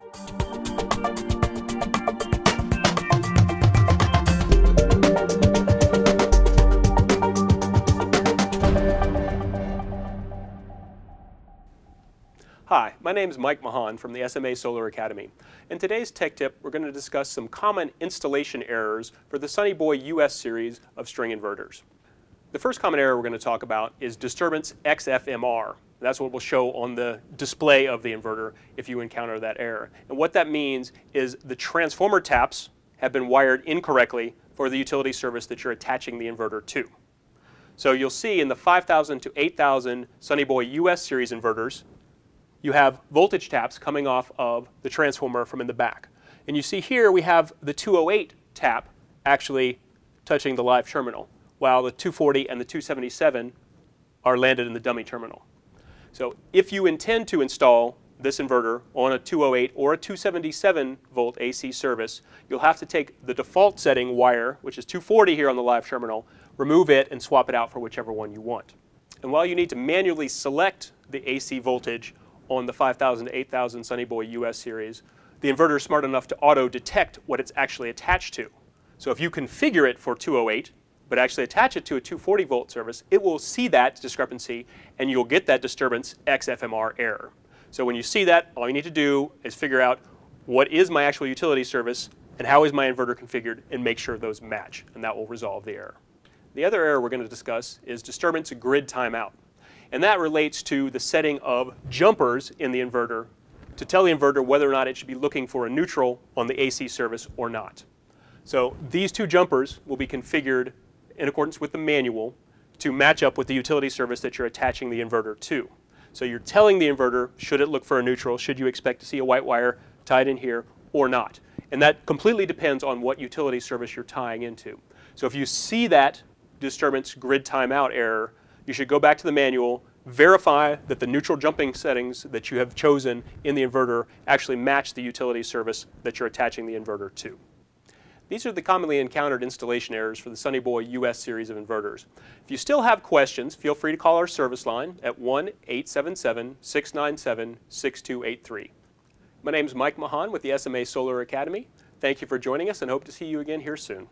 Hi, my name is Mike Mahan from the SMA Solar Academy. In today's tech tip, we're going to discuss some common installation errors for the Sunny Boy US series of string inverters. The first common error we're going to talk about is disturbance XFMR. That's what will show on the display of the inverter if you encounter that error. And what that means is the transformer taps have been wired incorrectly for the utility service that you're attaching the inverter to. So you'll see in the 5000 to 8000 Sunny Boy US series inverters, you have voltage taps coming off of the transformer from in the back. And you see here we have the 208 tap actually touching the live terminal, while the 240 and the 277 are landed in the dummy terminal. So if you intend to install this inverter on a 208 or a 277 volt AC service, you'll have to take the default setting wire, which is 240 here on the live terminal, remove it and swap it out for whichever one you want. And while you need to manually select the AC voltage on the 5000 to 8000 Sunny Boy US series, the inverter is smart enough to auto-detect what it's actually attached to. So if you configure it for 208, but actually attach it to a 240 volt service, it will see that discrepancy and you'll get that disturbance XFMR error. So when you see that, all you need to do is figure out what is my actual utility service and how is my inverter configured and make sure those match, and that will resolve the error. The other error we're going to discuss is disturbance grid timeout. And that relates to the setting of jumpers in the inverter to tell the inverter whether or not it should be looking for a neutral on the AC service or not. So these two jumpers will be configured in accordance with the manual to match up with the utility service that you're attaching the inverter to. So you're telling the inverter, should it look for a neutral, should you expect to see a white wire tied in here or not. And that completely depends on what utility service you're tying into. So if you see that disturbance grid timeout error, you should go back to the manual, verify that the neutral jumping settings that you have chosen in the inverter actually match the utility service that you're attaching the inverter to. These are the commonly encountered installation errors for the Sunny Boy US series of inverters. If you still have questions, feel free to call our service line at 1-877-697-6283. My name is Mike Mahan with the SMA Solar Academy. Thank you for joining us and hope to see you again here soon.